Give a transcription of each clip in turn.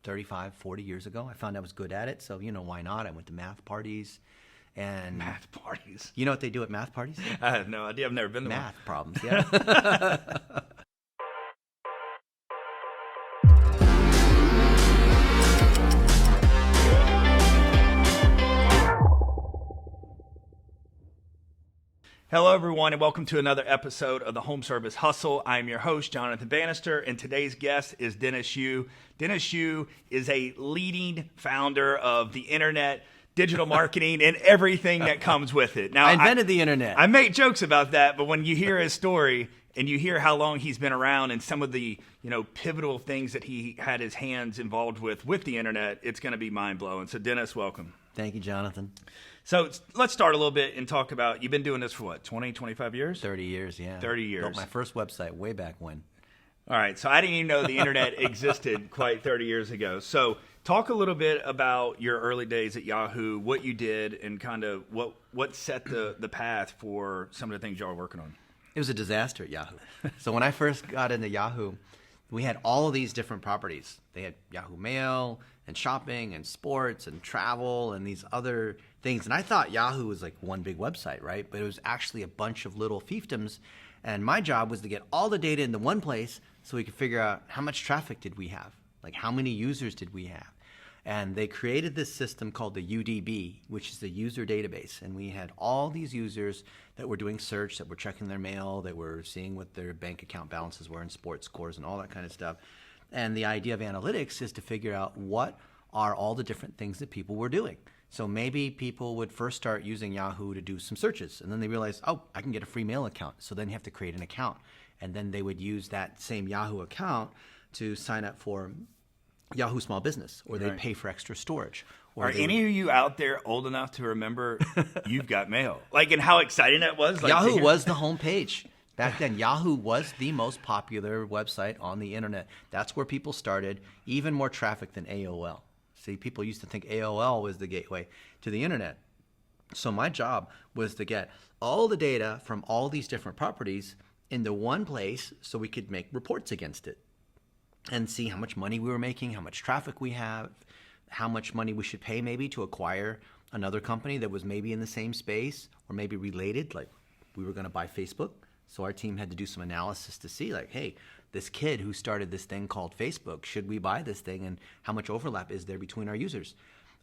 35, 40 years ago. I found I was good at it, so why not? I went to math parties. And math parties. You know what they do at math parties? I have no idea. I've never been to one. Math problems, yeah. Hello, everyone, and welcome to another episode of the Home Service Hustle. I'm your host, Jonathan Banister, and today's guest is Dennis Yu. Dennis Yu is a leading founder of the internet, digital marketing, and everything that comes with it. Now, I invented the internet. I make jokes about that, but when you hear his story and you hear how long he's been around and some of the pivotal things that he had his hands involved with the internet, it's going to be mind-blowing. So, Dennis, welcome. Thank you, Jonathan. So let's start a little bit and talk about, you've been doing this for what, 20, 25 years? 30 years, yeah. 30 years. Built my first website way back when. All right, so I didn't even know the internet existed quite 30 years ago. So talk a little bit about your early days at Yahoo, what you did, and kind of what set the path for some of the things y'all were working on. It was a disaster at Yahoo. So when I first got into Yahoo, we had all of these different properties. They had Yahoo Mail and shopping and sports and travel and these other things. And I thought Yahoo was like one big website, right? But it was actually a bunch of little fiefdoms. And my job was to get all the data into one place so we could figure out how much traffic did we have? Like how many users did we have? And they created this system called the UDB, which is the user database. And we had all these users that were doing search, that were checking their mail, that were seeing what their bank account balances were and sports scores and all that kind of stuff. And the idea of analytics is to figure out what are all the different things that people were doing. So maybe people would first start using Yahoo to do some searches, and then they realize, oh, I can get a free mail account. So then you have to create an account. And then they would use that same Yahoo account to sign up for Yahoo Small Business, or they'd pay for extra storage. Are any of you out there old enough to remember You've Got Mail? Like, and how exciting that was? Like, Yahoo was the homepage. Back then, Yahoo was the most popular website on the internet. That's where people started, even more traffic than AOL. See, people used to think AOL was the gateway to the internet. So my job was to get all the data from all these different properties into one place so we could make reports against it and see how much money we were making, how much traffic we have, how much money we should pay maybe to acquire another company that was maybe in the same space or maybe related, like we were going to buy Facebook. So our team had to do some analysis to see, like, hey, this kid who started this thing called Facebook, should we buy this thing, and how much overlap is there between our users?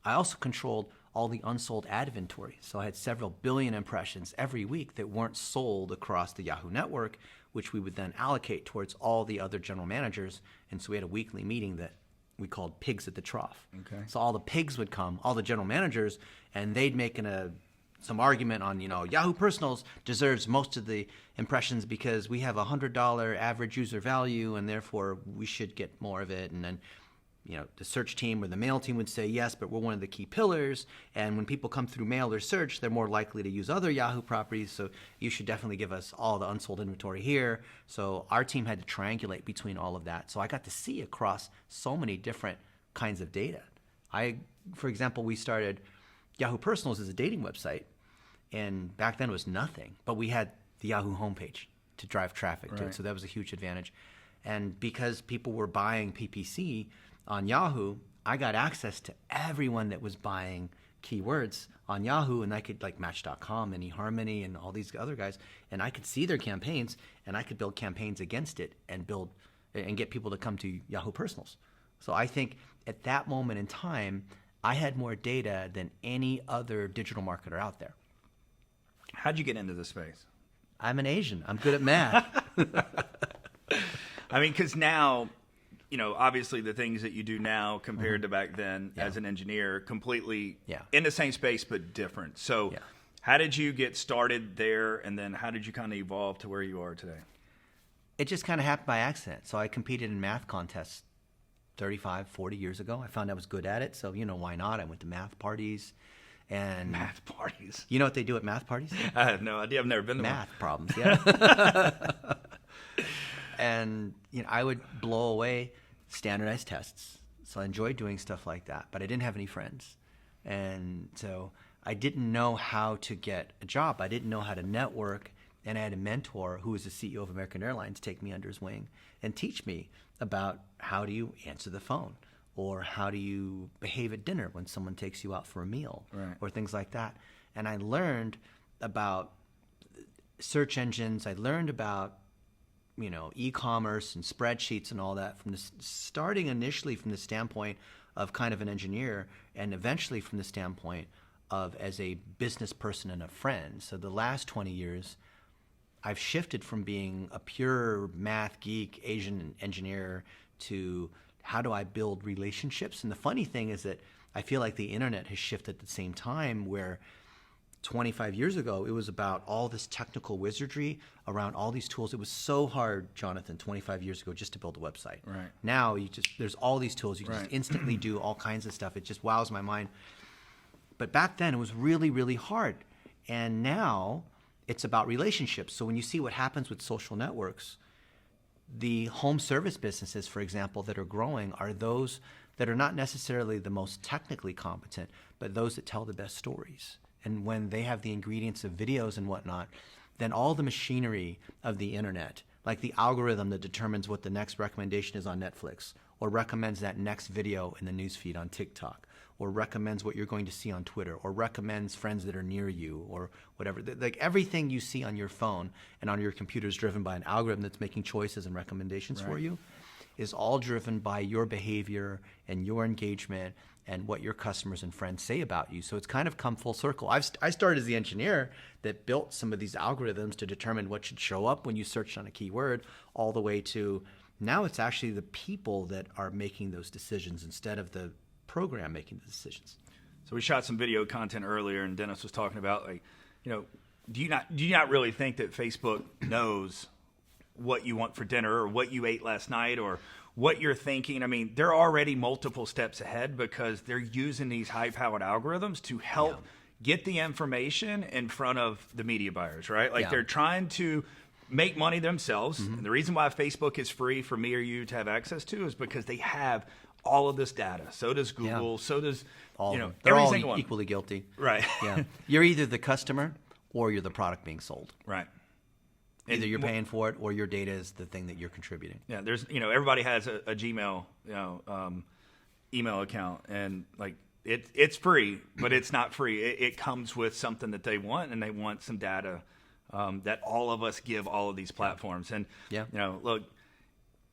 I also controlled all the unsold ad inventory. So I had several billion impressions every week that weren't sold across the Yahoo network, which we would then allocate towards all the other general managers. And so we had a weekly meeting that we called Pigs at the Trough. Okay. So all the pigs would come, all the general managers, and they'd make some argument on, Yahoo Personals deserves most of the impressions because we have $100 average user value and therefore we should get more of it. And then, the search team or the mail team would say, yes, but we're one of the key pillars. And when people come through mail or search, they're more likely to use other Yahoo properties. So you should definitely give us all the unsold inventory here. So our team had to triangulate between all of that. So I got to see across so many different kinds of data. For example, we started Yahoo Personals as a dating website. And back then it was nothing, but we had the Yahoo homepage to drive traffic to it. So that was a huge advantage. And because people were buying PPC on Yahoo, I got access to everyone that was buying keywords on Yahoo, and I could, like Match.com and eHarmony and all these other guys, and I could see their campaigns, and I could build campaigns against it and get people to come to Yahoo Personals. So I think at that moment in time, I had more data than any other digital marketer out there. How'd you get into this space? I'm an Asian. I'm good at math. I mean, because now, obviously the things that you do now compared to back then as an engineer, completely in the same space but different. So how did you get started there, and then how did you kind of evolve to where you are today? It just kind of happened by accident. So I competed in math contests 35, 40 years ago. I found I was good at it, so why not? I went to math parties. And math parties. You know what they do at math parties? I have no idea. I've never been to math problems. Yeah. And I would blow away standardized tests. So I enjoyed doing stuff like that, but I didn't have any friends, and so I didn't know how to get a job. I didn't know how to network, and I had a mentor who was the CEO of American Airlines take me under his wing and teach me about how do you answer the phone. or how do you behave at dinner when someone takes you out for a meal, Right. or things like that. And I learned about search engines. I learned about e-commerce and spreadsheets and all that from starting initially from the standpoint of kind of an engineer, and eventually from the standpoint of as a business person and a friend. So the last 20 years, I've shifted from being a pure math geek, Asian engineer, to how do I build relationships? And the funny thing is that I feel like the internet has shifted at the same time, where 25 years ago, it was about all this technical wizardry around all these tools. It was so hard, Jonathan, 25 years ago, just to build a website. Right. Now, there's all these tools. You can Right. just instantly do all kinds of stuff. It just wows my mind. But back then, it was really, really hard. And now, it's about relationships. So when you see what happens with social networks, the home service businesses, for example, that are growing are those that are not necessarily the most technically competent, but those that tell the best stories. And when they have the ingredients of videos and whatnot, then all the machinery of the internet, like the algorithm that determines what the next recommendation is on Netflix, or recommends that next video in the newsfeed on TikTok, or recommends what you're going to see on Twitter, or recommends friends that are near you, or whatever. Like everything you see on your phone and on your computer is driven by an algorithm that's making choices and recommendations for you, is all driven by your behavior and your engagement and what your customers and friends say about you. So it's kind of come full circle. I started as the engineer that built some of these algorithms to determine what should show up when you searched on a keyword, all the way to now it's actually the people that are making those decisions instead of the program making the decisions. So we shot some video content earlier, and Dennis was talking about, like, do you not really think that Facebook knows what you want for dinner, or what you ate last night, or what you're thinking? I mean, they're already multiple steps ahead because they're using these high-powered algorithms to help get the information in front of the media buyers, right? Like they're trying to make money themselves. And the reason why Facebook is free for me or you to have access to is because they have all of this data. So does Google. So does all of them. every They're all single one. equally guilty. Right. Yeah. You're either the customer or you're the product being sold. Right. Either you're paying for it or your data is the thing that you're contributing. Yeah, there's everybody has a Gmail email account, and like it's free, but it's not free. It comes with something that they want, and they want some data that all of us give all of these platforms. And look,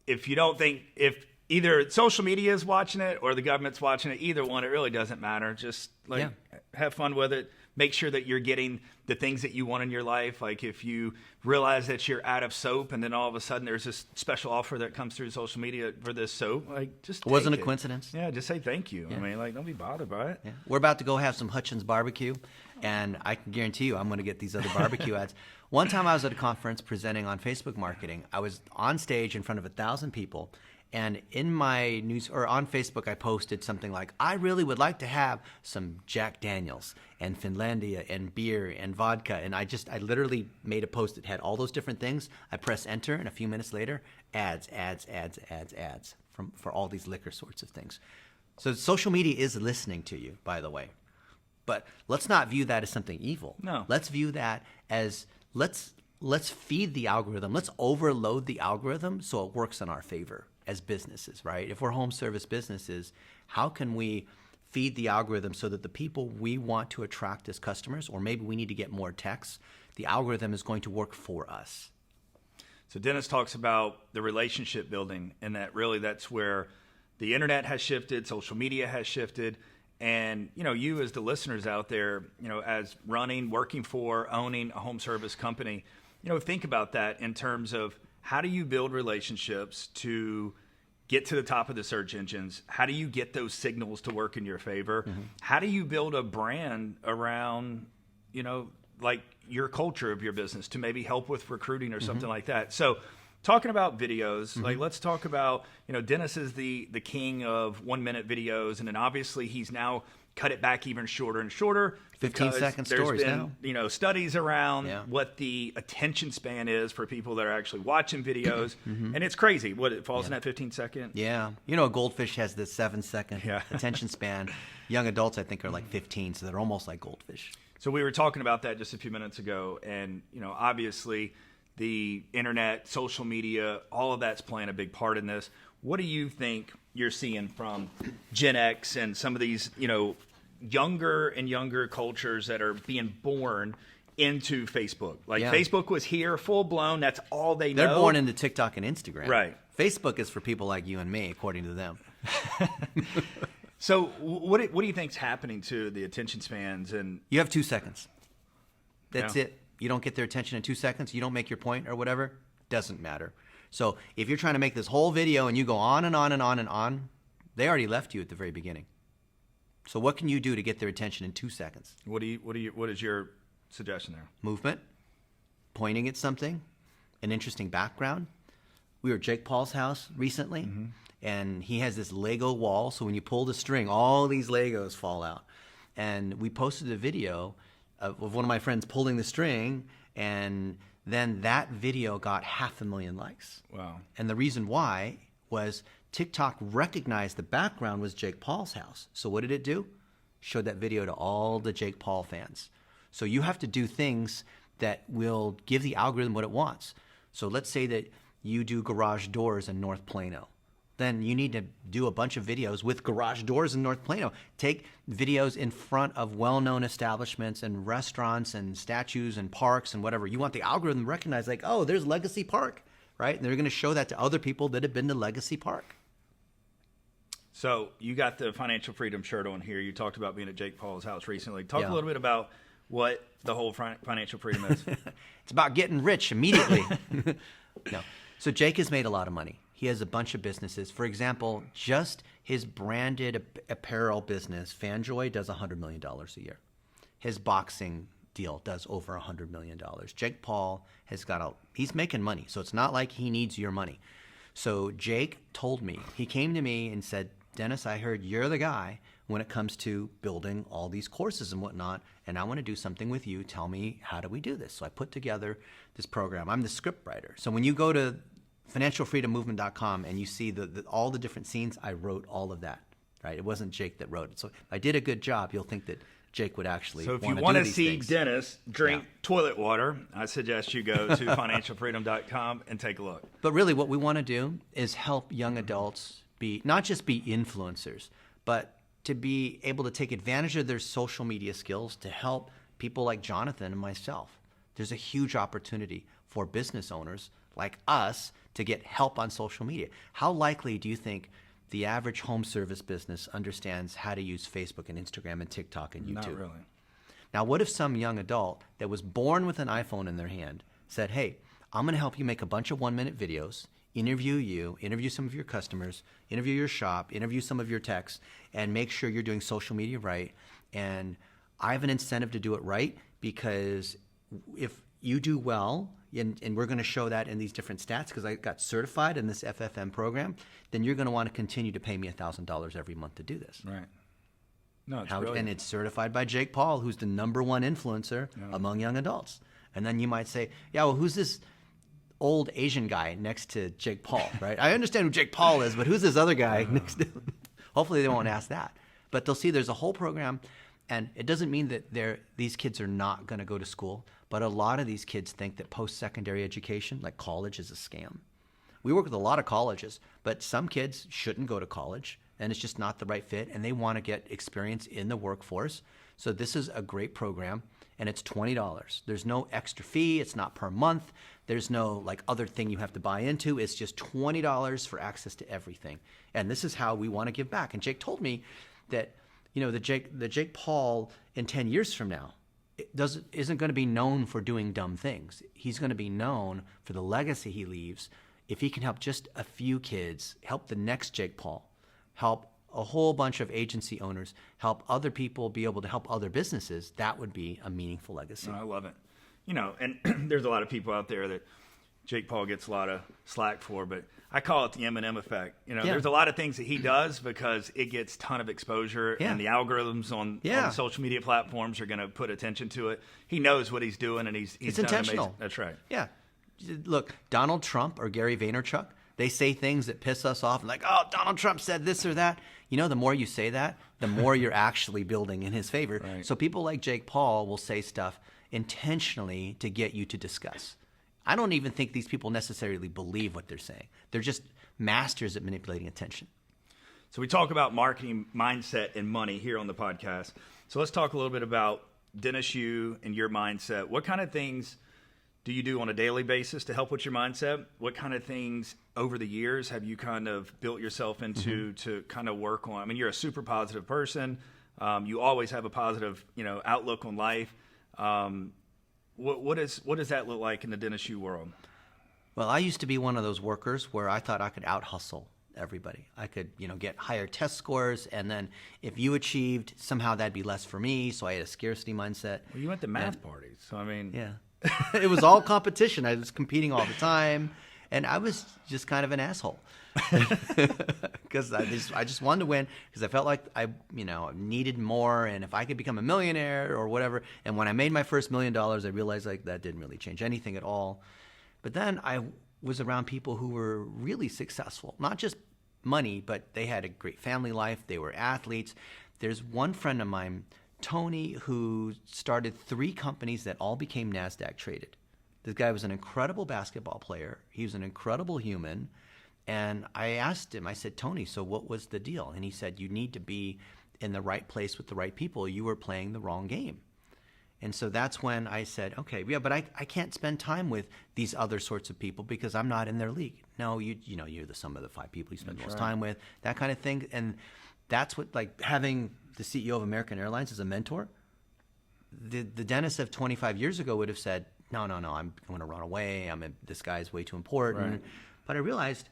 if you don't think if either social media is watching it or the government's watching it, either one, it really doesn't matter. Just have fun with it. Make sure that you're getting the things that you want in your life. Like if you realize that you're out of soap and then all of a sudden there's this special offer that comes through social media for this soap, like just it wasn't a coincidence. Yeah, just say thank you. I mean, like, don't be bothered by it. Yeah. We're about to go have some Hutchins barbecue, and I can guarantee you I'm going to get these other barbecue ads. One time I was at a conference presenting on Facebook marketing. I was on stage in front of 1,000 people. And in my news or on Facebook, I posted something like, I really would like to have some Jack Daniels and Finlandia and beer and vodka. And I literally made a post that had all those different things. I press enter, and a few minutes later, ads for all these liquor sorts of things. So social media is listening to you, by the way. But let's not view that as something evil. No. Let's view that as let's feed the algorithm. Let's overload the algorithm so it works in our favor. As businesses, right? If we're home service businesses, how can we feed the algorithm so that the people we want to attract as customers, or maybe we need to get more techs, the algorithm is going to work for us. So Dennis talks about the relationship building, and that really that's where the internet has shifted, social media has shifted, and you as the listeners out there, as working for, owning a home service company, think about that in terms of how do you build relationships to get to the top of the search engines? How do you get those signals to work in your favor? Mm-hmm. How do you build a brand around, like your culture of your business to maybe help with recruiting or something like that? So talking about videos, like let's talk about, Dennis is the king of 1-minute videos. And then obviously he's now cut it back even shorter and shorter. 15-second stories now. Studies around what the attention span is for people that are actually watching videos. And it's crazy. What, it falls in that 15-second? Yeah. A goldfish has the 7-second attention span. Young adults, I think, are like 15, so they're almost like goldfish. So we were talking about that just a few minutes ago. And, obviously the internet, social media, all of that's playing a big part in this. What do you think, you're seeing from Gen X and some of these, younger and younger cultures that are being born into Facebook. Like Facebook was here full blown. That's all they know. They're born into TikTok and Instagram. Right. Facebook is for people like you and me, according to them. So what do you think's happening to the attention spans? And you have 2 seconds. That's it. You don't get their attention in 2 seconds. You don't make your point or whatever. Doesn't matter. So if you're trying to make this whole video and you go on and on and on and on, they already left you at the very beginning. So what can you do to get their attention in 2 seconds? What is your suggestion there? Movement, pointing at something, an interesting background. We were at Jake Paul's house recently, and he has this Lego wall. So when you pull the string, all these Legos fall out. And we posted a video of one of my friends pulling the string, and then that video got 500,000 likes. Wow. And the reason why was TikTok recognized the background was Jake Paul's house. So what did it do? Showed that video to all the Jake Paul fans. So you have to do things that will give the algorithm what it wants. So let's say that you do garage doors in North Plano. Then you need to do a bunch of videos with garage doors in North Plano. Take videos in front of well-known establishments and restaurants and statues and parks and whatever. You want the algorithm to recognize, like, oh, there's Legacy Park, right? And they're going to show that to other people that have been to Legacy Park. So you got the financial freedom shirt on here. You talked about being at Jake Paul's house recently. Talk a little bit about what the whole financial freedom is. It's about getting rich immediately. No. So Jake has made a lot of money. He has a bunch of businesses. For example, just his branded apparel business, FanJoy, does $100 million a year. His boxing deal does over $100 million. Jake Paul he's making money. So it's not like he needs your money. So Jake told me, he came to me and said, Dennis, I heard you're the guy when it comes to building all these courses and whatnot, and I want to do something with you. Tell me, how do we do this? So I put together this program. I'm the script writer. So when you go to financialfreedommovement.com and you see all the different scenes, I wrote all of that, right? It wasn't Jake that wrote it. So if I did a good job, you'll think that Jake would actually So if want you to want do to these see things. Dennis drink toilet water, I suggest you go to financialfreedom.com and take a look. But really what we want to do is help young adults not just be influencers, but to be able to take advantage of their social media skills to help people like Jonathan and myself. There's a huge opportunity for business owners like us to get help on social media. How likely do you think the average home service business understands how to use Facebook and Instagram and TikTok and YouTube? Not really. Now, what if some young adult that was born with an iPhone in their hand said, hey, I'm going to help you make a bunch of 1-minute videos, interview some of your customers, interview your shop, interview some of your techs, and make sure you're doing social media right. And I have an incentive to do it right, because if you do well, and we're going to show that in these different stats because I got certified in this FFM program, then you're going to want to continue to pay me $1,000 every month to do this. Right. No, it's brilliant. And it's certified by Jake Paul, who's the #1 influencer among young adults. And then you might say, yeah, well, who's this old Asian guy next to Jake Paul, right? I understand who Jake Paul is, but who's this other guy next to him? Hopefully they won't ask that. But they'll see there's a whole program, and it doesn't mean that these kids are not going to go to school, but a lot of these kids think that post-secondary education, like college, is a scam. We work with a lot of colleges, but some kids shouldn't go to college, and it's just not the right fit, and they want to get experience in the workforce. So this is a great program, and it's $20. There's no extra fee. It's not per month. There's no other thing you have to buy into. It's just $20 for access to everything. And this is how we want to give back. And Jake told me that, the Jake Paul in 10 years from now isn't going to be known for doing dumb things. He's going to be known for the legacy he leaves. If he can help just a few kids, help the next Jake Paul, help a whole bunch of agency owners, help other people be able to help other businesses, that would be a meaningful legacy. I love it. And there's a lot of people out there that Jake Paul gets a lot of slack for, but I call it the Eminem effect. There's a lot of things that he does because it gets a ton of exposure, and the algorithms on social media platforms are going to put attention to it. He knows what he's doing, and he's it's done intentional. Amazing. That's right. Yeah. Look, Donald Trump or Gary Vaynerchuk, they say things that piss us off, like, oh, Donald Trump said this or that. The more you say that, the more you're actually building in his favor. Right. So people like Jake Paul will say stuff intentionally to get you to discuss. I don't even think these people necessarily believe what they're saying. They're just masters at manipulating attention. So we talk about marketing mindset and money here on the podcast. So let's talk a little bit about Dennis Yu and your mindset. What kind of things do you do on a daily basis to help with your mindset? What kind of things over the years have you kind of built yourself into to kind of work on? I mean, you're a super positive person. You always have a positive, outlook on life. What does that look like in the Dennis Yu world? Well, I used to be one of those workers where I thought I could out-hustle everybody. I could, get higher test scores, and then if you achieved, somehow that'd be less for me, so I had a scarcity mindset. Well, you went to math parties, so I mean... Yeah. It was all competition. I was competing all the time, and I was just kind of an asshole. Because I just wanted to win, because I felt like I needed more, and if I could become a millionaire or whatever. And when I made my first $1 million, I realized like that didn't really change anything at all. But then I was around people who were really successful, not just money, but they had a great family life. They were athletes. There's one friend of mine, Tony, who started 3 companies that all became NASDAQ traded. This guy was an incredible basketball player. He was an incredible human. And I asked him, I said, Tony, so what was the deal? And he said, you need to be in the right place with the right people. You were playing the wrong game. And so that's when I said, okay, yeah, but I can't spend time with these other sorts of people because I'm not in their league. No, you're the sum of the 5 people you spend the most time with, that kind of thing. And that's what, like, having the CEO of American Airlines as a mentor, the Dennis of 25 years ago would have said, no, I'm going to run away. This guy is way too important. Right. But I realized,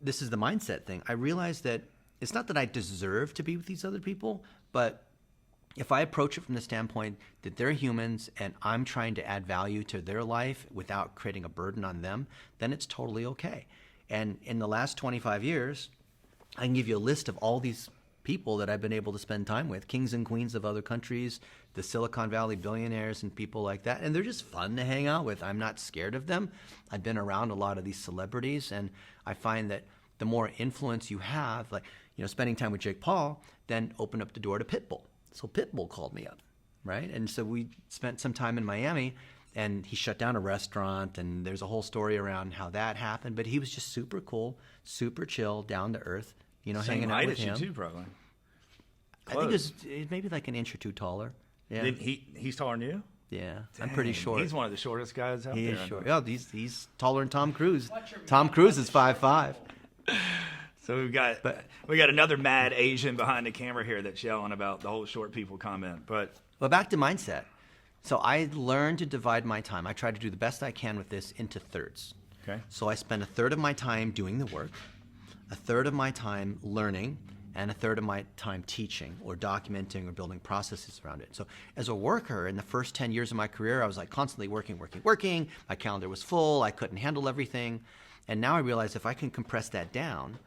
this is the mindset thing. I realized that it's not that I deserve to be with these other people, but if I approach it from the standpoint that they're humans and I'm trying to add value to their life without creating a burden on them, then it's totally okay. And in the last 25 years, I can give you a list of all these people that I've been able to spend time with, kings and queens of other countries, the Silicon Valley billionaires and people like that. And they're just fun to hang out with. I'm not scared of them. I've been around a lot of these celebrities, and I find that the more influence you have, like, spending time with Jake Paul, then open up the door to Pitbull. So Pitbull called me up, right? And so we spent some time in Miami, and he shut down a restaurant, and there's a whole story around how that happened. But he was just super cool, super chill, down to earth, hanging out with him. Same height as you too, probably. Close. I think it was maybe like an inch or 2 taller. Yeah. He's taller than you? Yeah, Dang, I'm pretty short. He's one of the shortest guys out there. He is short. Yeah, he's taller than Tom Cruise. Tom Cruise is 5'5". So we got another mad Asian behind the camera here that's yelling about the whole short people comment. But back to mindset. So I learned to divide my time. I try to do the best I can with this into thirds. Okay. So I spend a third of my time doing the work, a third of my time learning, and a third of my time teaching or documenting or building processes around it. So as a worker, in the first 10 years of my career, I was like constantly working. My calendar was full. I couldn't handle everything. And now I realize if I can compress that down,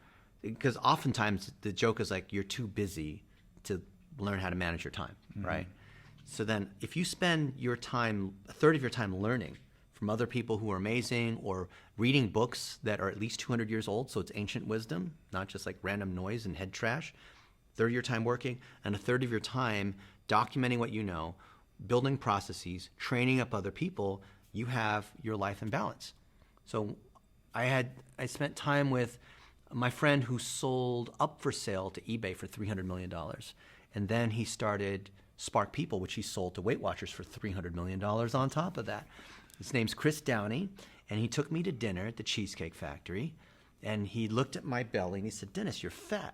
because oftentimes the joke is like you're too busy to learn how to manage your time, right? So then if you spend your time, a third of your time learning from other people who are amazing, or reading books that are at least 200 years old, so it's ancient wisdom, not just like random noise and head trash, a third of your time working, and a third of your time documenting what you know, building processes, training up other people, you have your life in balance. So I spent time with my friend who sold Up for Sale to eBay for $300 million. And then he started Spark People, which he sold to Weight Watchers for $300 million on top of that. His name's Chris Downey, and he took me to dinner at the Cheesecake Factory, and he looked at my belly and he said, Dennis, you're fat.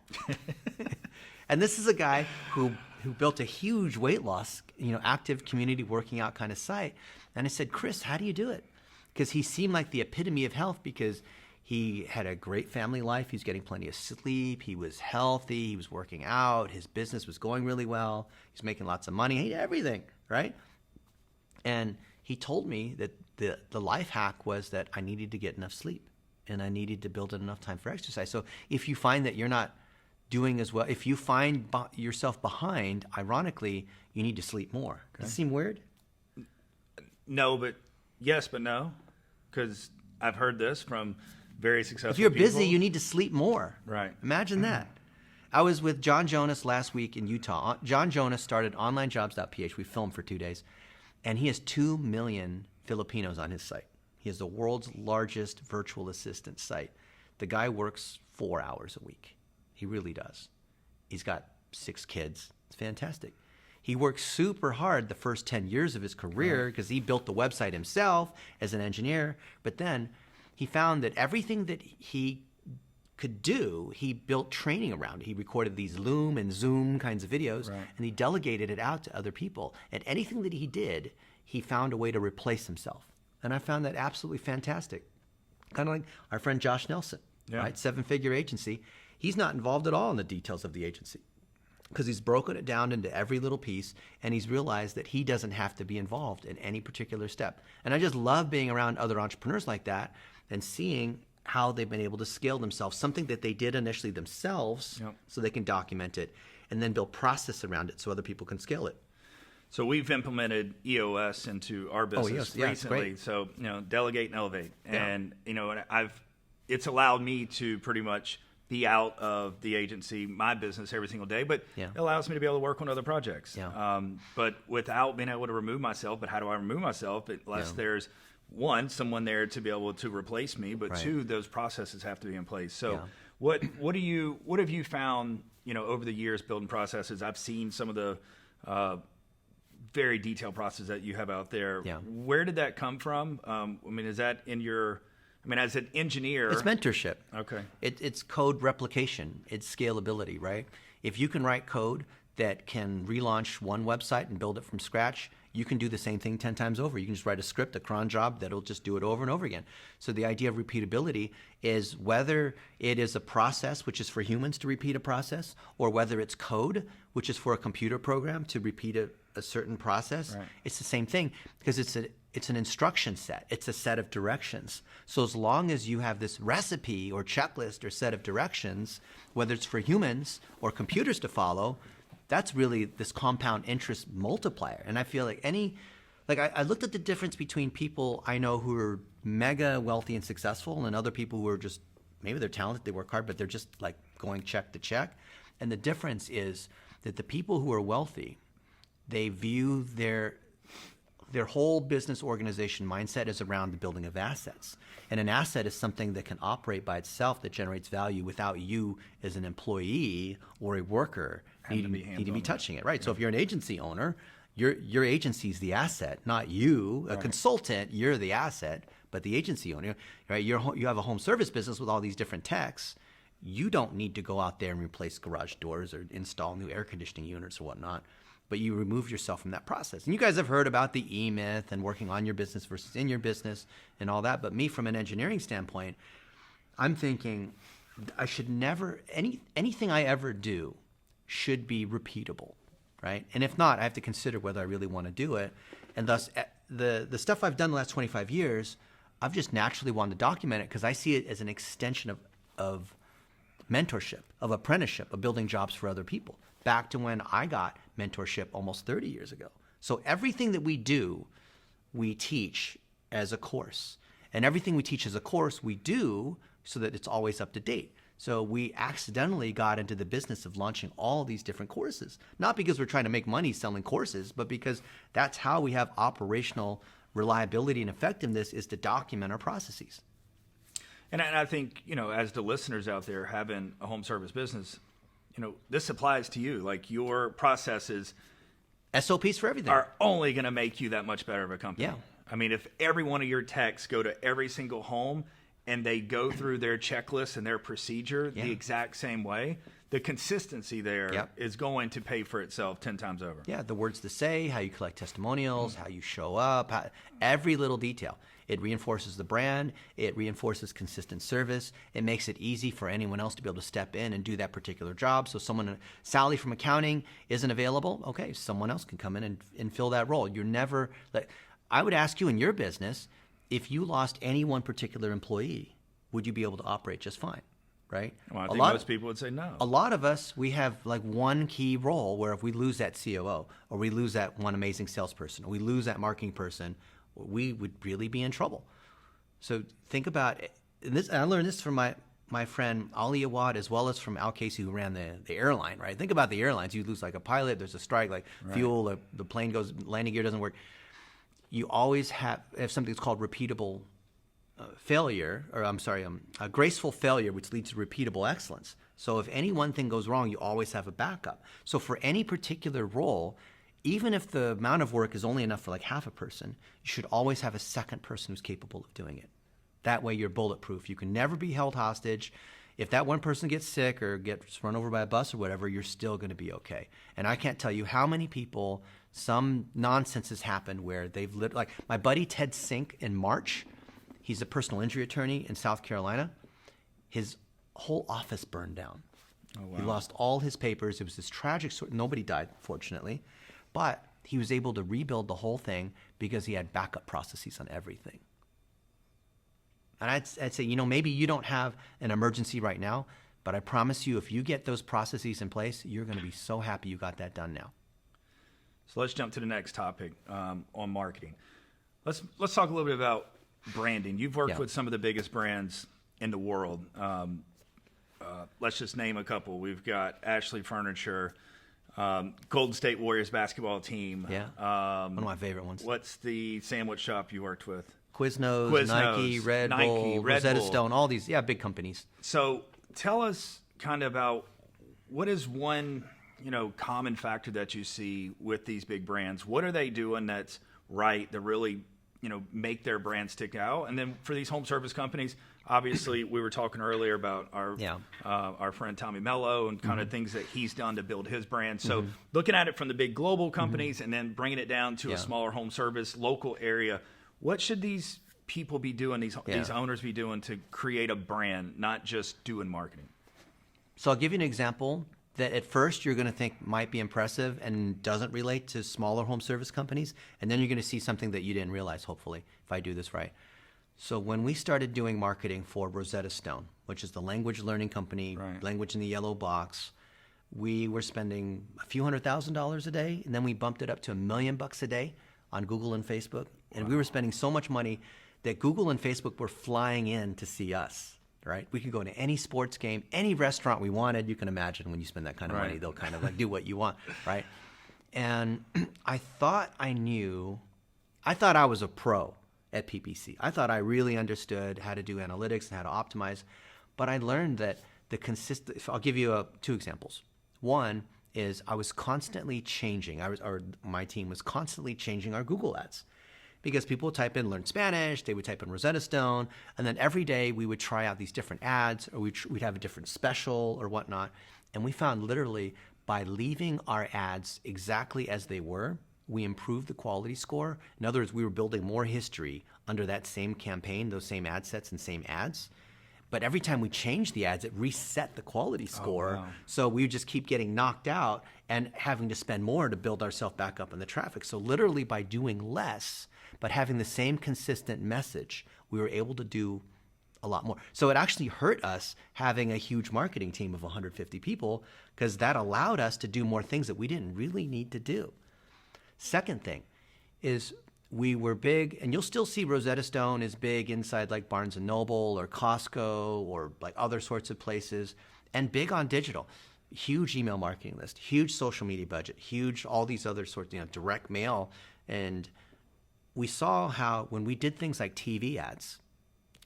And this is a guy who built a huge weight loss, active community working out kind of site. And I said, Chris, how do you do it? Because he seemed like the epitome of health, because he had a great family life. He was getting plenty of sleep. He was healthy. He was working out. His business was going really well. He was making lots of money. He had everything, right? And he told me that the life hack was that I needed to get enough sleep, and I needed to build in enough time for exercise. So if you find that you're not doing as well, if you find yourself behind, ironically, you need to sleep more. Okay. Does it seem weird? No, but yes, but no, because I've heard this from very successful If you're people. busy, you need to sleep more. Right. Imagine that. I was with John Jonas last week in Utah. John Jonas started onlinejobs.ph. We filmed for 2 days. And he has 2 million Filipinos on his site. He has the world's largest virtual assistant site. The guy works 4 hours a week. He really does. He's got 6 kids. It's fantastic. He worked super hard the first 10 years of his career because he built the website himself as an engineer. But then he found that everything that he could do, he built training around. He recorded these Loom and Zoom kinds of videos, and he delegated it out to other people. And anything that he did, he found a way to replace himself. And I found that absolutely fantastic. Kind of like our friend Josh Nelson, right? 7-figure agency. He's not involved at all in the details of the agency because he's broken it down into every little piece, and he's realized that he doesn't have to be involved in any particular step. And I just love being around other entrepreneurs like that and seeing how they've been able to scale themselves, something that they did initially themselves so they can document it and then build process around it so other people can scale it. So we've implemented EOS into our business recently. So, delegate and elevate. And, it's allowed me to pretty much be out of the agency, my business every single day, but it allows me to be able to work on other projects. But without being able to remove myself, but how do I remove myself unless there's one, someone there to be able to replace me, but two, those processes have to be in place. So what have you found, over the years building processes? I've seen some of the very detailed processes that you have out there. Where did that come from? Is that in your, as an engineer? It's mentorship. Okay. It's code replication. It's scalability, right? If you can write code that can relaunch one website and build it from scratch, you can do the same thing 10 times over. You can just write a script, a cron job, that'll just do it over and over again. So the idea of repeatability is whether it is a process, which is for humans to repeat a process, or whether it's code, which is for a computer program to repeat a certain process. It's the same thing because it's an instruction set. It's a set of directions. So as long as you have this recipe or checklist or set of directions, whether it's for humans or computers to follow, that's really this compound interest multiplier. And I feel like I looked at the difference between people I know who are mega wealthy and successful and other people who are just, maybe they're talented, they work hard, but they're just like going check to check. And the difference is that the people who are wealthy, they view their whole business organization mindset is around the building of assets. And an asset is something that can operate by itself that generates value without you as an employee or a worker needing to be touching it, right? So if you're an agency owner, your agency is the asset, not you. A consultant, you're the asset, but the agency owner, right? You have a home service business with all these different techs. You don't need to go out there and replace garage doors or install new air conditioning units or whatnot, but you remove yourself from that process. And you guys have heard about the E-myth and working on your business versus in your business and all that. But me, from an engineering standpoint, I'm thinking I should never, anything I ever do should be repeatable, right? And if not, I have to consider whether I really want to do it. And thus, the stuff I've done the last 25 years, I've just naturally wanted to document it because I see it as an extension of mentorship, of apprenticeship, of building jobs for other people. Back to when I got mentorship almost 30 years ago. So everything that we do, we teach as a course. And everything we teach as a course, we do so that it's always up to date. So we accidentally got into the business of launching all these different courses, not because we're trying to make money selling courses, but because that's how we have operational reliability and effectiveness, is to document our processes. And I think, as the listeners out there having a home service business, this applies to you. Like, your processes, SOPs for everything, are only going to make you that much better of a company. Yeah. If every one of your techs go to every single home and they go through their checklist and their procedure the exact same way, the consistency there is going to pay for itself 10 times over. Yeah, the words to say, how you collect testimonials, how you show up, every little detail. It reinforces the brand. It reinforces consistent service. It makes it easy for anyone else to be able to step in and do that particular job. So Sally from accounting isn't available. Okay, someone else can come in and fill that role. You're never, I would ask you in your business, if you lost any one particular employee, would you be able to operate just fine? Right? Well, I think most people would say no. A lot of us, we have one key role where if we lose that COO, or we lose that one amazing salesperson, or we lose that marketing person, we would really be in trouble. So think about it. And I learned this from my friend Ali Awad, as well as from Al Casey, who ran the airline, right? Think about the airlines. You lose a pilot, there's a strike, fuel, the plane goes, landing gear doesn't work. You always have something that's called repeatable a graceful failure, which leads to repeatable excellence. So if any one thing goes wrong, you always have a backup. So for any particular role, even if the amount of work is only enough for like half a person, you should always have a second person who's capable of doing it. That way you're bulletproof. You can never be held hostage. If that one person gets sick or gets run over by a bus or whatever, you're still going to be okay. And I can't tell you how many people, some nonsense has happened where they've lived, like my buddy Ted Sink in March, he's a personal injury attorney in South Carolina. His whole office burned down. Oh, wow. He lost all his papers. It was this tragic story. Nobody died, fortunately. But he was able to rebuild the whole thing because he had backup processes on everything. And I'd say, maybe you don't have an emergency right now, but I promise you, if you get those processes in place, you're going to be so happy you got that done now. So let's jump to the next topic on marketing. Let's talk a little bit about branding. You've worked with some of the biggest brands in the world. Let's just name a couple. We've got Ashley Furniture, Golden State Warriors basketball team. Yeah, one of my favorite ones. What's the sandwich shop you worked with? Quiznos, Nike, Red Bull, Rosetta Stone, all these, big companies. So tell us kind of about what is one, common factor that you see with these big brands. What are they doing that's right to really, make their brand stick out? And then for these home service companies, obviously we were talking earlier about our friend Tommy Mello and kind of things that he's done to build his brand. So looking at it from the big global companies and then bringing it down to a smaller home service, local area, what should these people be doing, these owners be doing to create a brand, not just doing marketing? So I'll give you an example that at first you're going to think might be impressive and doesn't relate to smaller home service companies. And then you're going to see something that you didn't realize, hopefully, if I do this right. So when we started doing marketing for Rosetta Stone, which is the language learning company, Language in the Yellow Box, we were spending a few $100,000 a day, and then we bumped it up to $1 million a day on Google and Facebook. And we were spending so much money that Google and Facebook were flying in to see us, right? We could go to any sports game, any restaurant we wanted. You can imagine when you spend that kind of money, they'll kind of like do what you want, right? And I thought I was a pro at PPC. I thought I really understood how to do analytics and how to optimize, but I learned that I'll give you two examples. One is I was constantly changing. My team was constantly changing our Google ads. Because people would type in learn Spanish, they would type in Rosetta Stone, and then every day we would try out these different ads, or we'd have a different special or whatnot. And we found literally by leaving our ads exactly as they were, we improved the quality score. In other words, we were building more history under that same campaign, those same ad sets and same ads. But every time we changed the ads, it reset the quality score. Oh, wow. So we would just keep getting knocked out and having to spend more to build ourselves back up in the traffic. So literally by doing less, but having the same consistent message, we were able to do a lot more. So it actually hurt us having a huge marketing team of 150 people because that allowed us to do more things that we didn't really need to do. Second thing is we were big, and you'll still see Rosetta Stone is big inside like Barnes & Noble or Costco or like other sorts of places, and big on digital. Huge email marketing list, huge social media budget, huge all these other sorts, direct mail. And we saw how when we did things like TV ads,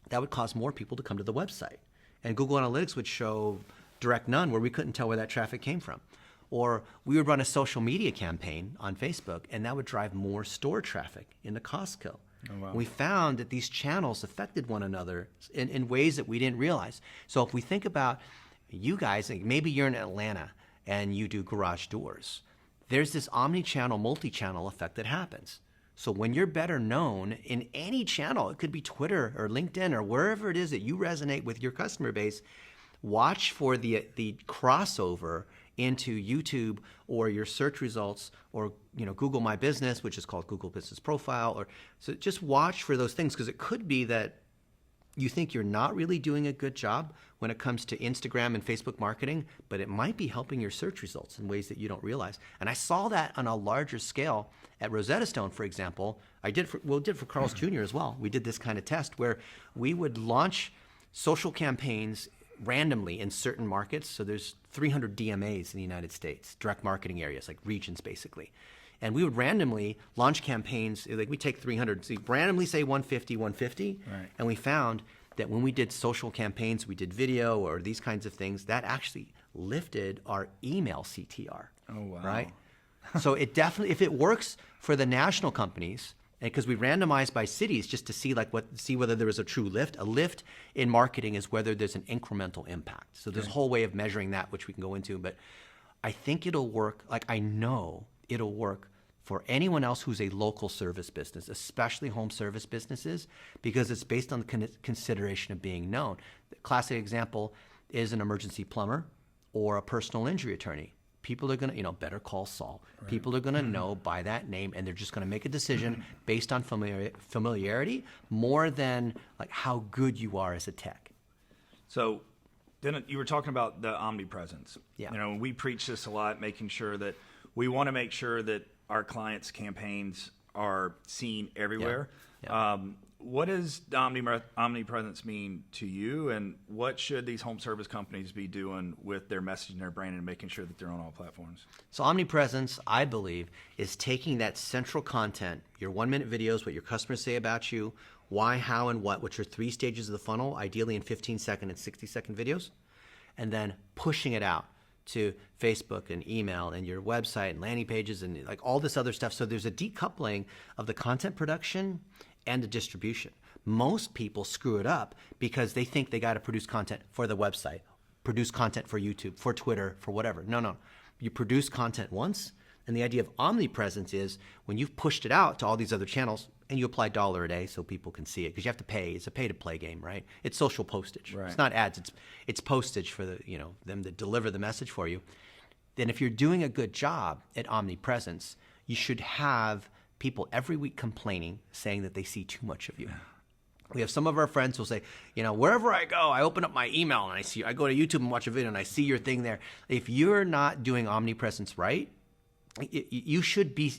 that would cause more people to come to the website. And Google Analytics would show direct none where we couldn't tell where that traffic came from. Or we would run a social media campaign on Facebook, and that would drive more store traffic into Costco. Oh, wow. We found that these channels affected one another in ways that we didn't realize. So if we think about you guys, maybe you're in Atlanta and you do garage doors. There's this omni-channel, multi-channel effect that happens. So when you're better known in any channel, it could be Twitter or LinkedIn or wherever it is that you resonate with your customer base, watch for the crossover into YouTube or your search results or Google My Business, which is called Google Business Profile. Or so just watch for those things, because it could be that you think you're not really doing a good job when it comes to Instagram and Facebook marketing, but it might be helping your search results in ways that you don't realize. And I saw that on a larger scale at Rosetta Stone, for example. We did for Carl's Jr. as well. We did this kind of test where we would launch social campaigns randomly in certain markets. So there's 300 DMAs in the United States, direct marketing areas, like regions basically. And we would randomly launch campaigns. Like we take 300, so randomly say 150, 150. Right. And we found that when we did social campaigns, we did video or these kinds of things, that actually lifted our email CTR. Oh, wow. Right? So it definitely, if it works for the national companies, and because we randomized by cities just to see see whether there was a true lift. A lift in marketing is whether there's an incremental impact. So there's a whole way of measuring that, which we can go into. But I think it'll work. Like I know it'll work for anyone else who's a local service business, especially home service businesses, because it's based on the consideration of being known. The classic example is an emergency plumber or a personal injury attorney. People are going to, Better Call Saul. Right. People are going to know by that name, and they're just going to make a decision based on familiarity more than like how good you are as a tech. So then you were talking about the omnipresence. Yeah. We preach this a lot, making sure that we want to make sure that our clients' campaigns are seen everywhere. Yeah. What does the omnipresence mean to you, and what should these home service companies be doing with their messaging, their brand, and making sure that they're on all platforms? So omnipresence, I believe, is taking that central content, your 1-minute videos, what your customers say about you, why, how, and what, which are 3 stages of the funnel, ideally in 15-second and 60-second videos, and then pushing it out to Facebook and email and your website and landing pages and like all this other stuff. So there's a decoupling of the content production and the distribution. Most people screw it up because they think they got to produce content for the website, produce content for YouTube, for Twitter, for whatever. No. You produce content once, and the idea of omnipresence is when you've pushed it out to all these other channels and you apply $1 a day so people can see it, because you have to pay. It's a pay-to-play game, right? It's social postage. Right. It's not ads. It's postage for them to deliver the message for you. Then if you're doing a good job at omnipresence, you should have people every week complaining, saying that they see too much of you. We have some of our friends who will say, wherever I go, I open up my email and I go to YouTube and watch a video and I see your thing there. If you're not doing omnipresence right, you should be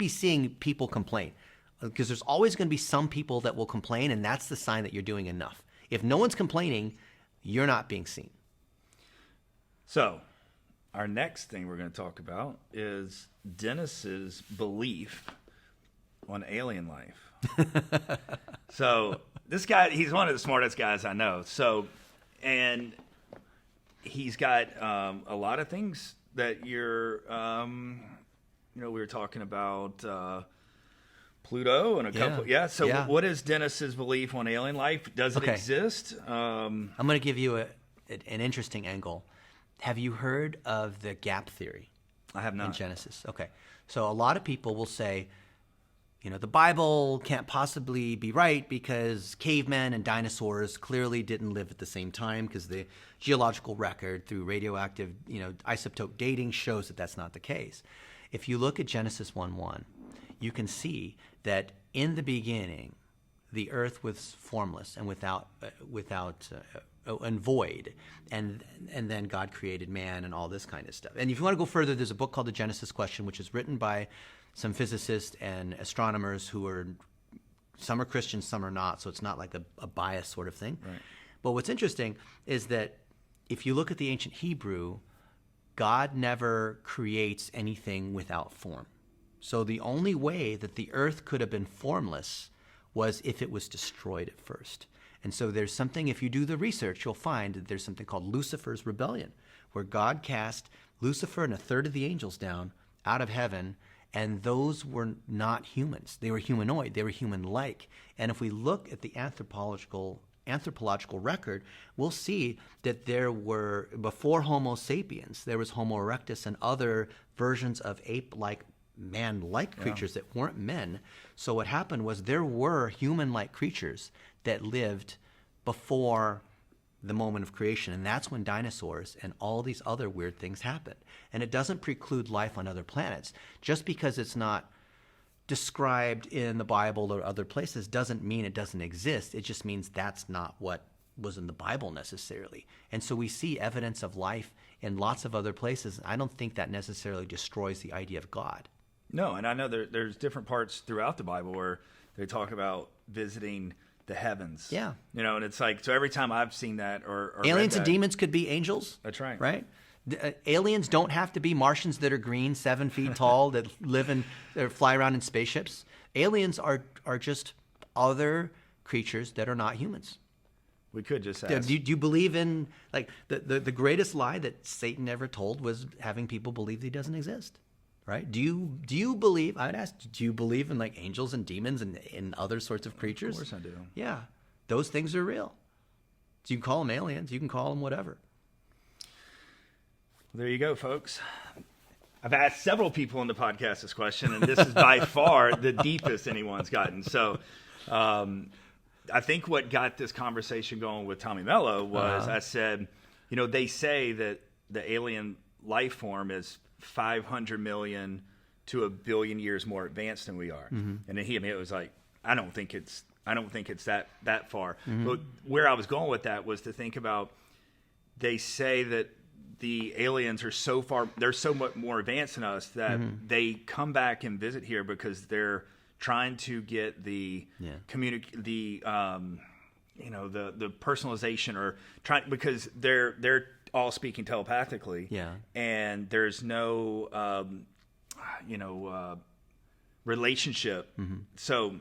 seeing people complain, because there's always going to be some people that will complain, and that's the sign that you're doing enough. If no one's complaining, you're not being seen. So our next thing we're going to talk about is Dennis's belief on alien life. So this guy, he's one of the smartest guys I know. So, and he's got a lot of things that you're, we were talking about Pluto and a couple. Yeah. So what is Dennis's belief on alien life? Does it exist? I'm going to give you an interesting angle. Have you heard of the gap theory? I have not. In Genesis. Okay. So a lot of people will say, the Bible can't possibly be right because cavemen and dinosaurs clearly didn't live at the same time, because the geological record through radioactive, isotope dating shows that that's not the case. If you look at Genesis 1:1, you can see that in the beginning, the earth was formless and without and void, and then God created man and all this kind of stuff. And if you want to go further, there's a book called The Genesis Question, which is written by some physicists and astronomers who are, some are Christians, some are not, so it's not like a bias sort of thing. Right. But what's interesting is that if you look at the ancient Hebrew, God never creates anything without form. So the only way that the earth could have been formless was if it was destroyed at first. And so there's something, if you do the research, you'll find that there's something called Lucifer's rebellion, where God cast Lucifer and a third of the angels down out of heaven, and those were not humans. They were humanoid. They were human-like. And if we look at the anthropological record, we'll see that there were, before Homo sapiens, there was Homo erectus and other versions of ape-like, man-like creatures that weren't men. So what happened was there were human-like creatures that lived before the moment of creation, and that's when dinosaurs and all these other weird things happened. And it doesn't preclude life on other planets. Just because it's not described in the Bible or other places doesn't mean it doesn't exist. It just means that's not what was in the Bible necessarily. And so we see evidence of life in lots of other places. I don't think that necessarily destroys the idea of God. No, and I know there's different parts throughout the Bible where they talk about visiting the heavens. Yeah. And it's like, so every time I've seen that or aliens read and that, demons could be angels. That's right. Right? Aliens don't have to be Martians that are green, 7 feet tall, that fly around in spaceships. Aliens are just other creatures that are not humans. We could just ask. Do you believe in, like, the greatest lie that Satan ever told was having people believe that he doesn't exist, right? Do you believe, I would ask, do you believe in, like, angels and demons and other sorts of creatures? Of course I do. Yeah, those things are real. So you can call them aliens, you can call them whatever. There you go, folks. I've asked several people on the podcast this question, and this is by far the deepest anyone's gotten. So I think what got this conversation going with Tommy Mello was I said, they say that the alien life form is 500 million to 1 billion years more advanced than we are. Mm-hmm. And then it was like, I don't think it's that far. Mm-hmm. But where I was going with that was to think about, they say that the aliens are they're so much more advanced than us that they come back and visit here because they're trying to get the personalization, or trying, because they're all speaking telepathically. Yeah. And there's no relationship. Mm-hmm. So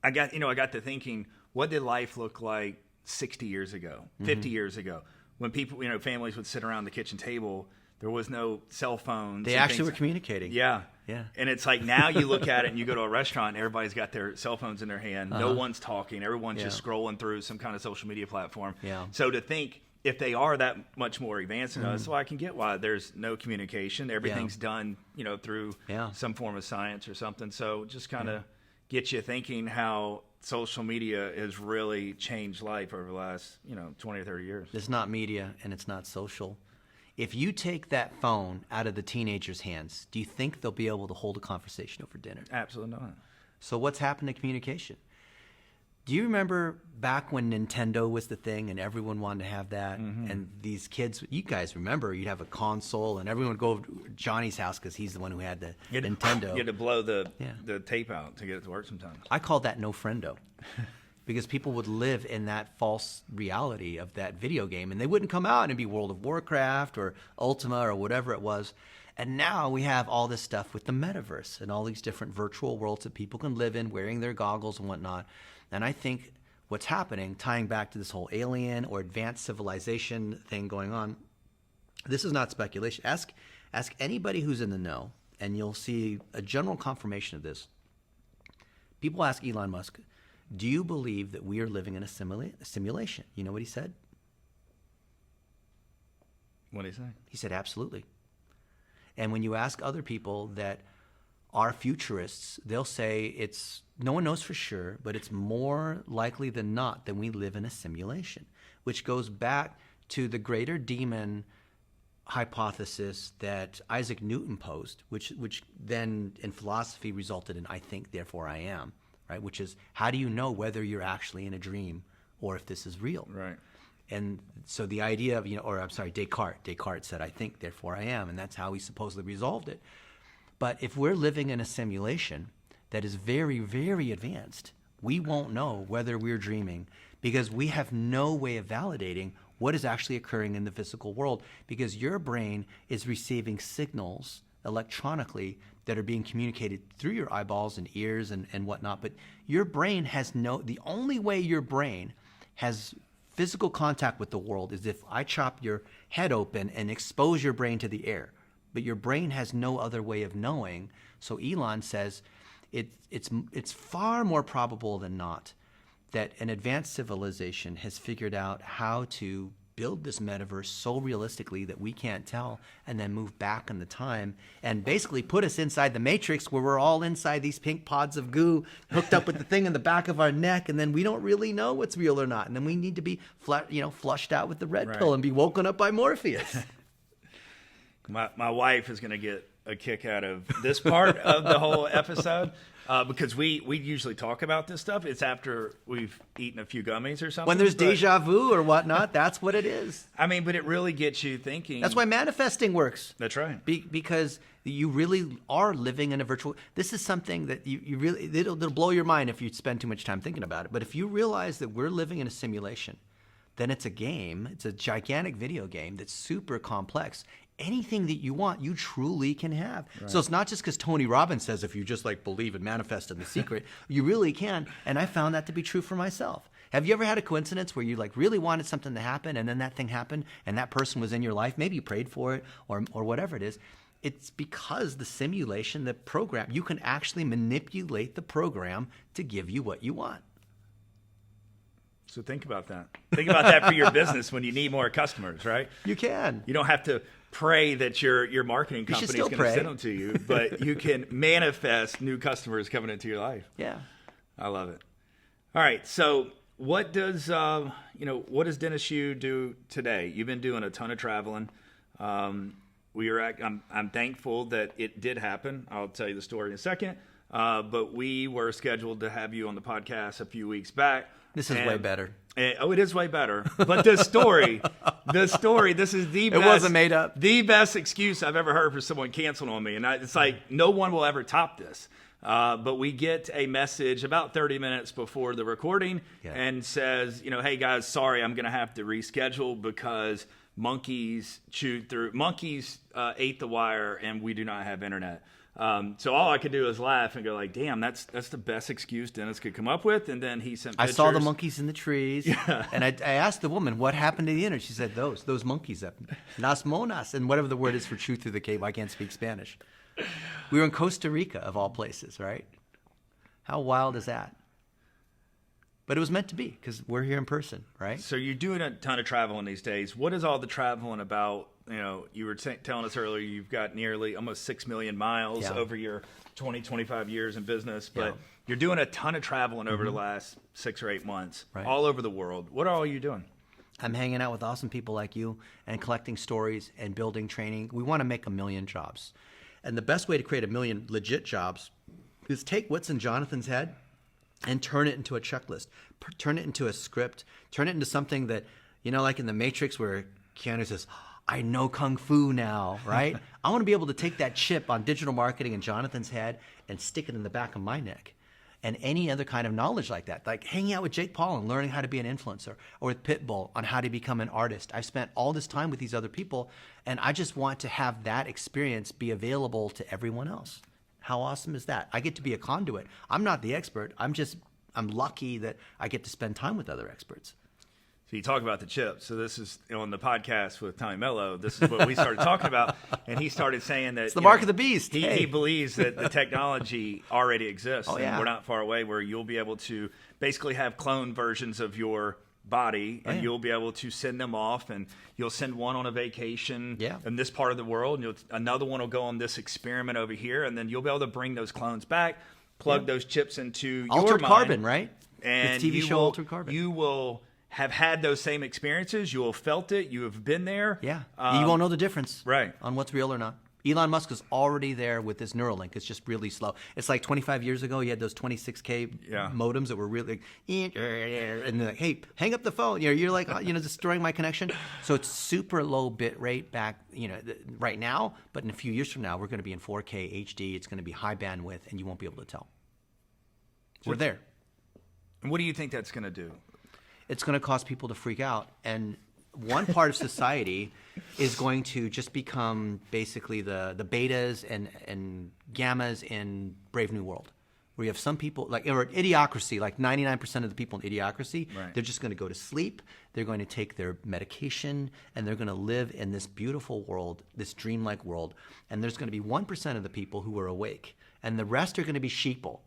I got to thinking, what did life look like 60 years ago, 50 years ago? When people, families would sit around the kitchen table, there was no cell phones. They actually were communicating. Yeah. Yeah. And it's like, now you look at it and you go to a restaurant, everybody's got their cell phones in their hand. No one's talking. Everyone's just scrolling through some kind of social media platform. Yeah. So to think, if they are that much more advanced than us, well, I can get why there's no communication. Everything's done, through some form of science or something. So just kind of get you thinking how social media has really changed life over the last, 20 or 30 years. It's not media and it's not social. If you take that phone out of the teenager's hands, do you think they'll be able to hold a conversation over dinner? Absolutely not. So what's happened to communication? Do you remember back when Nintendo was the thing and everyone wanted to have that? Mm-hmm. And these kids, you guys remember, you'd have a console and everyone would go over to Johnny's house because he's the one who had the Nintendo. You had to blow the tape out to get it to work sometimes. I called that no friendo. Because people would live in that false reality of that video game, and they wouldn't come out and be World of Warcraft or Ultima or whatever it was. And now we have all this stuff with the metaverse and all these different virtual worlds that people can live in, wearing their goggles and whatnot. And I think what's happening, tying back to this whole alien or advanced civilization thing going on, this is not speculation. Ask anybody who's in the know, and you'll see a general confirmation of this. People ask Elon Musk, do you believe that we are living in a simulation? You know what he said? What did he say? He said, absolutely. And when you ask other people that are futurists, they'll say no one knows for sure, but it's more likely than not that we live in a simulation, which goes back to the greater demon hypothesis that Isaac Newton posed, which then in philosophy resulted in I think, therefore I am. Right, which is, how do you know whether you're actually in a dream or if this is real? Right. And so the idea of, Descartes said, I think, therefore I am, and that's how he supposedly resolved it. But if we're living in a simulation that is very, very advanced, we won't know whether we're dreaming because we have no way of validating what is actually occurring in the physical world, because your brain is receiving signals electronically that are being communicated through your eyeballs and ears and whatnot. But your brain has the only way your brain has physical contact with the world is if I chop your head open and expose your brain to the air. But your brain has no other way of knowing. So Elon says it's far more probable than not that an advanced civilization has figured out how to build this metaverse so realistically that we can't tell, and then move back in the time and basically put us inside the matrix where we're all inside these pink pods of goo hooked up with the thing in the back of our neck, and then we don't really know what's real or not, and then we need to be flushed out with the red pill and be woken up by Morpheus. My wife is going to get a kick out of this part of the whole episode. Because we usually talk about this stuff. It's after we've eaten a few gummies or something. When there's deja vu or whatnot, that's what it is. I mean, but it really gets you thinking. That's why manifesting works. That's right. Because you really are living in a virtual. This is something that you really, it'll blow your mind if you spend too much time thinking about it. But if you realize that we're living in a simulation, then it's a game. It's a gigantic video game that's super complex. Anything that you want, you truly can have. Right. So it's not just because Tony Robbins says if you just like believe and manifest in the secret, you really can. And I found that to be true for myself. Have you ever had a coincidence where you like really wanted something to happen and then that thing happened and that person was in your life? Maybe you prayed for it or whatever it is. It's because the simulation, the program, you can actually manipulate the program to give you what you want. So think about that. Think about that for your business when you need more customers, right? You can. You don't have to pray that your marketing company is going to send them to you, but you can manifest new customers coming into your life. Yeah. I love it. All right. So what does Dennis Yu do today? You've been doing a ton of traveling. I'm thankful that it did happen. I'll tell you the story in a second. But we were scheduled to have you on the podcast a few weeks back. This is way better. It is way better. But the story, this is the best. It wasn't made up. The best excuse I've ever heard for someone canceling on me. And it's like, no one will ever top this. But we get a message about 30 minutes before the recording and says, hey guys, sorry, I'm going to have to reschedule because monkeys ate the wire and we do not have internet. So all I could do is laugh and go like, damn, that's the best excuse Dennis could come up with. And then he sent pictures. I saw the monkeys in the trees. Yeah. And I asked the woman, what happened to the internet? She said, those monkeys, las monas, and whatever the word is for truth through the cave. I can't speak Spanish. We were in Costa Rica, of all places, right? How wild is that? But it was meant to be because we're here in person, right? So you're doing a ton of traveling these days. What is all the traveling about? You were telling us earlier you've got nearly almost 6 million miles over your 25 years in business. But you're doing a ton of traveling over the last 6 or 8 months, all over the world. What are all you doing? I'm hanging out with awesome people like you and collecting stories and building training. We want to make 1 million jobs. And the best way to create 1 million legit jobs is take what's in Jonathan's head and turn it into a checklist, turn it into a script, turn it into something that, like in The Matrix where Keanu says, I know Kung Fu now, right? I want to be able to take that chip on digital marketing in Jonathan's head and stick it in the back of my neck. And any other kind of knowledge like that, like hanging out with Jake Paul and learning how to be an influencer, or with Pitbull on how to become an artist. I've spent all this time with these other people, and I just want to have that experience be available to everyone else. How awesome is that? I get to be a conduit. I'm not the expert. I'm lucky that I get to spend time with other experts. So you talk about the chip. So this is on the podcast with Tommy Mello. This is what we started talking about. And he started saying that it's the mark of the beast. He believes that the technology already exists. Oh, and we're not far away where you'll be able to basically have clone versions of your body and you'll be able to send them off, and you'll send one on a vacation in this part of the world, and another one will go on this experiment over here, and then you'll be able to bring those clones back, plug those chips into your Altered mind. Carbon, right? And it's TV show Altered Carbon. You will have had those same experiences. You have felt it. You have been there. Yeah. You won't know the difference right. on what's real or not. Elon Musk is already there with this Neuralink. It's just really slow. It's like 25 years ago, you had those 26K modems that were really, and they're like, hey, hang up the phone. You're like, destroying my connection. So it's super low bit rate back, right now. But in a few years from now, we're going to be in 4K HD. It's going to be high bandwidth, and you won't be able to tell. We're there. And what do you think that's going to do? It's going to cause people to freak out. And one part of society is going to just become basically the betas and gammas in Brave New World, where you have some people, or idiocracy, like 99% of the people in idiocracy, they're just going to go to sleep, they're going to take their medication, and they're going to live in this beautiful world, this dreamlike world. And there's going to be 1% of the people who are awake, and the rest are going to be sheeple.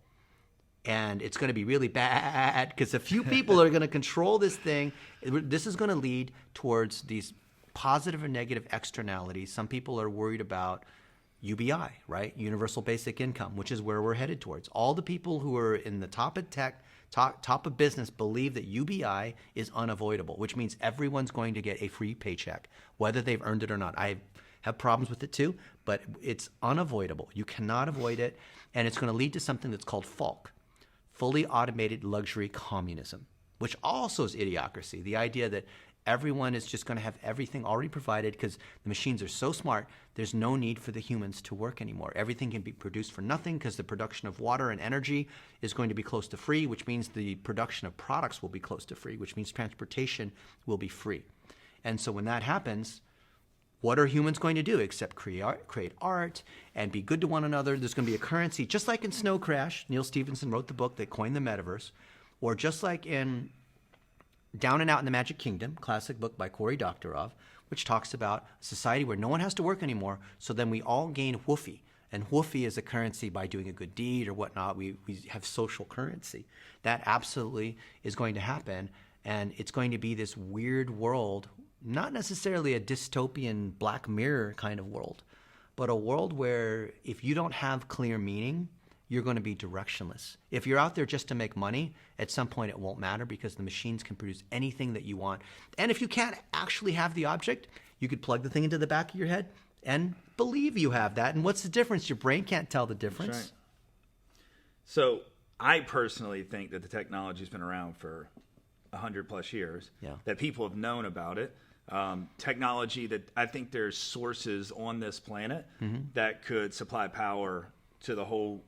And it's going to be really bad because a few people are going to control this thing. This is going to lead towards these positive or negative externalities. Some people are worried about UBI, right? Universal Basic Income, which is where we're headed towards. All the people who are in the top of tech, top of business believe that UBI is unavoidable, which means everyone's going to get a free paycheck, whether they've earned it or not. I have problems with it too, but it's unavoidable. You cannot avoid it. And it's going to lead to something that's called FALC. Fully automated luxury communism, which also is idiocracy. The idea that Everyone is just going to have everything already provided because the machines are so smart, there's no need for the humans to work anymore. Everything can be produced for nothing because the production of water and energy is going to be close to free, which means the production of products will be close to free, which means transportation will be free. And so when that happens, what are humans going to do except create art and be good to one another? There's going to be a currency, just like in Snow Crash. Neil Stephenson wrote the book that coined the metaverse, or just like in Down and Out in the Magic Kingdom, classic book by Cory Doctorow, which talks about a society where no one has to work anymore, so then we all gain woofy. And woofy is a currency by doing a good deed or whatnot. We have social currency. That absolutely is going to happen, and it's going to be this weird world, not necessarily a dystopian Black Mirror kind of world, but a world where if you don't have clear meaning, you're going to be directionless. If you're out there just to make money, at some point it won't matter because the machines can produce anything that you want. And if you can't actually have the object, you could plug the thing into the back of your head and believe you have that. And what's the difference? Your brain can't tell the difference. That's right. So I personally think that the technology's been around for 100 plus years, that people have known about it. Technology that I think there's sources on this planet that could supply power to the whole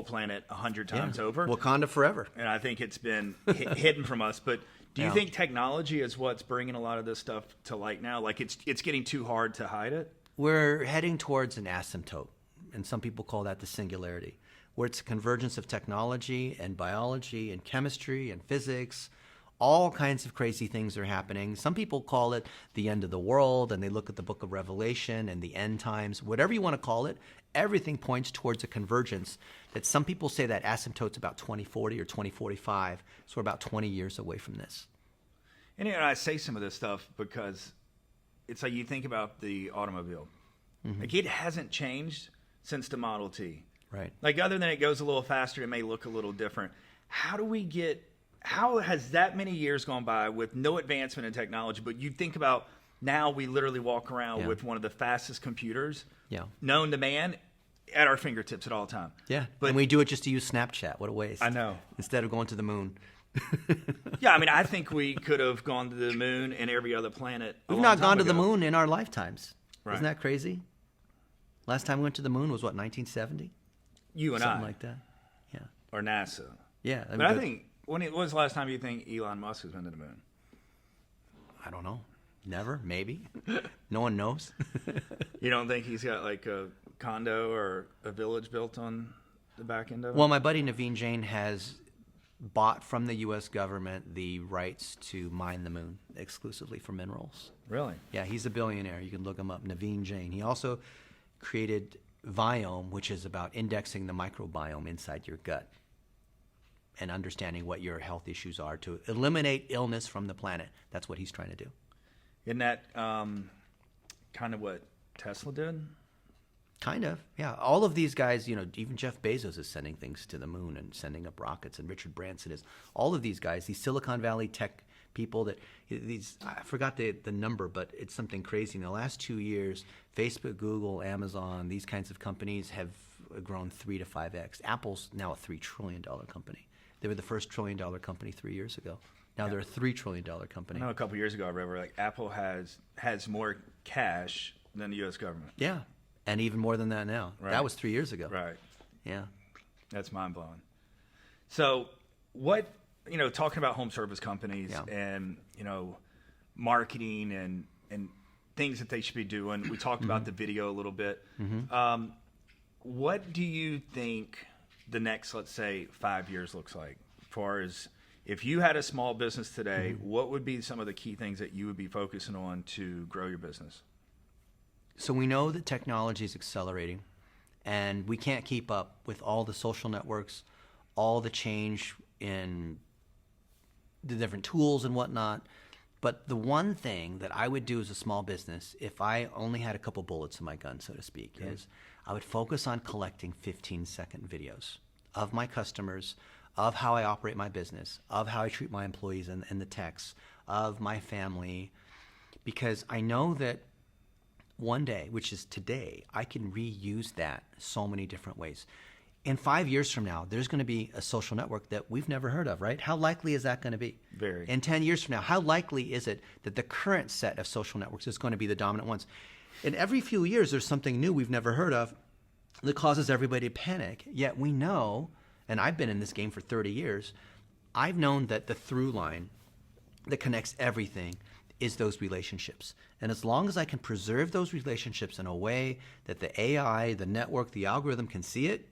planet 100 times over. Wakanda forever. And I think it's been hidden from us. But do you think technology is what's bringing a lot of this stuff to light now? Like it's getting too hard to hide it? We're heading towards an asymptote, and some people call that the singularity, where it's a convergence of technology and biology and chemistry and physics. All kinds of crazy things are happening. Some people call it the end of the world, and they look at the book of Revelation and the end times. Whatever you want to call it, everything points towards a convergence that some people say that asymptote's about 2040 or 2045, so we're about 20 years away from this. And I say some of this stuff because it's like you think about the automobile. Like it hasn't changed since the Model T. Right. Like other than it goes a little faster, it may look a little different. How has that many years gone by with no advancement in technology? But you think about now we literally walk around with one of the fastest computers known to man at our fingertips at all time. Yeah, but, and we do it just to use Snapchat. What a waste. I know. Instead of going to the moon. Yeah, I mean, I think we could have gone to the moon and every other planet. We've not gone to the moon in our lifetimes. Right. Isn't that crazy? Last time we went to the moon was, what, 1970? You and Something like that. Yeah. Or NASA. Yeah. But I think, when was the last time you think Elon Musk has been to the moon? I don't know. Never, maybe. No one knows. You don't think he's got like a condo or a village built on the back end of it? Well, my buddy Naveen Jain has bought from the U.S. government the rights to mine the moon exclusively for minerals. Really? Yeah, he's a billionaire. You can look him up, Naveen Jain. He also created Viome, which is about indexing the microbiome inside your gut and understanding what your health issues are to eliminate illness from the planet. That's what he's trying to do. Isn't that kind of what Tesla did? Kind of, yeah. All of these guys, even Jeff Bezos is sending things to the moon and sending up rockets, and Richard Branson is. All of these guys, these Silicon Valley tech people I forgot the number, but it's something crazy. In the last 2 years, Facebook, Google, Amazon, these kinds of companies have grown 3 to 5x. Apple's now a $3 trillion company. They were the first $1 trillion company 3 years ago. Now they're a $3 trillion company. I know a couple years ago I read where Apple has more cash than the U.S. government. Yeah, and even more than that now. Right. That was 3 years ago. Right. Yeah. That's mind-blowing. So talking about home service companies and, marketing and things that they should be doing, we talked about the video a little bit. What do you think the next, let's say, 5 years looks like? As far as if you had a small business today, what would be some of the key things that you would be focusing on to grow your business? So we know that technology is accelerating, and we can't keep up with all the social networks, all the change in the different tools and whatnot. But the one thing that I would do as a small business, if I only had a couple bullets in my gun, so to speak, is I would focus on collecting 15-second videos of my customers, of how I operate my business, of how I treat my employees and the techs, of my family, because I know that one day, which is today, I can reuse that so many different ways. In 5 years from now, there's going to be a social network that we've never heard of, right? How likely is that going to be? Very. In 10 years from now, how likely is it that the current set of social networks is going to be the dominant ones? And every few years, there's something new we've never heard of that causes everybody to panic. Yet we know, and I've been in this game for 30 years, I've known that the through line that connects everything is those relationships. And as long as I can preserve those relationships in a way that the AI, the network, the algorithm can see it,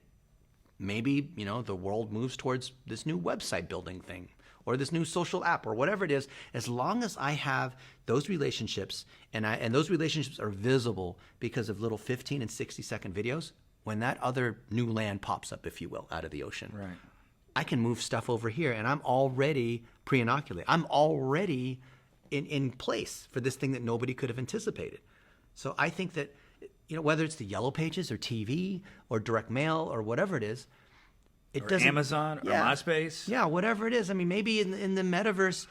maybe, the world moves towards this new website building thing or this new social app or whatever it is. As long as I have those relationships and those relationships are visible because of little 15 and 60-second videos, when that other new land pops up, if you will, out of the ocean, right, I can move stuff over here and I'm already pre-inoculated. I'm already in place for this thing that nobody could have anticipated. So I think that whether it's the Yellow Pages or TV or direct mail or whatever it is, or Amazon or MySpace. Yeah, whatever it is. I mean, maybe in the metaverse,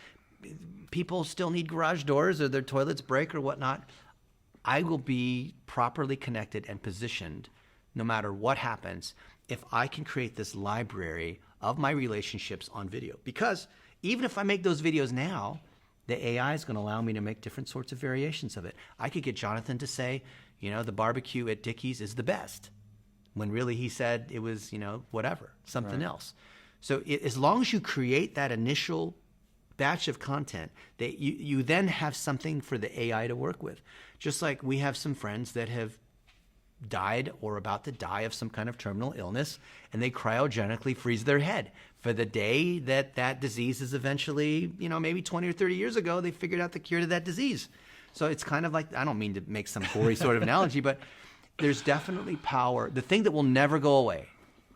people still need garage doors or their toilets break or whatnot. I will be properly connected and positioned no matter what happens if I can create this library of my relationships on video. Because even if I make those videos now, the AI is going to allow me to make different sorts of variations of it. I could get Jonathan to say, the barbecue at Dickie's is the best, when really he said it was, whatever, something else. So as long as you create that initial batch of content, that you then have something for the AI to work with. Just like we have some friends that have died or about to die of some kind of terminal illness, and they cryogenically freeze their head for the day that disease is eventually, maybe 20 or 30 years ago, they figured out the cure to that disease. So it's kind of like, I don't mean to make some gory sort of analogy, but there's definitely power. The thing that will never go away,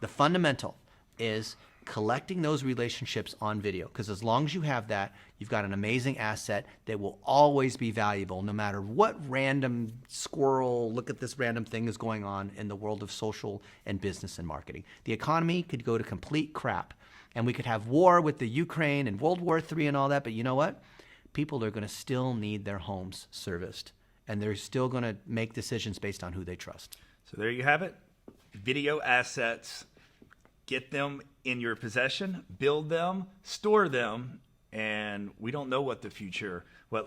the fundamental, is collecting those relationships on video. Because as long as you have that, you've got an amazing asset that will always be valuable, no matter what random squirrel, look at this random thing is going on in the world of social and business and marketing. The economy could go to complete crap, and we could have war with the Ukraine and World War III and all that, but you know what? People are going to still need their homes serviced, and they're still going to make decisions based on who they trust. So there you have it. Video assets. Get them in your possession, build them, store them, and we don't know what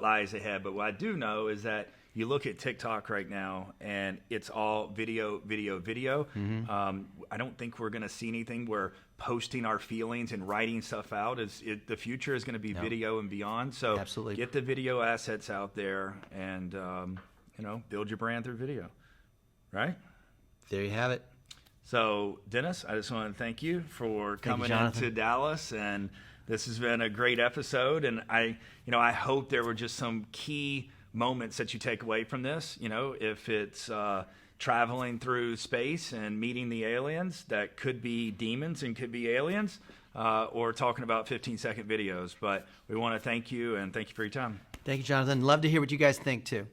lies ahead. But what I do know is that you look at TikTok right now, and it's all video. Mm-hmm. I don't think we're going to see anything where posting our feelings and writing stuff out. The future is going to be video and beyond. So absolutely, get the video assets out there and build your brand through video. Right? There you have it. So, Dennis, I just want to thank you for coming into Dallas, and this has been a great episode. And I hope there were just some key moments that you take away from this. If it's traveling through space and meeting the aliens, that could be demons and could be aliens, or talking about 15-second videos. But we want to thank you, and thank you for your time. Thank you, Jonathan. Love to hear what you guys think too.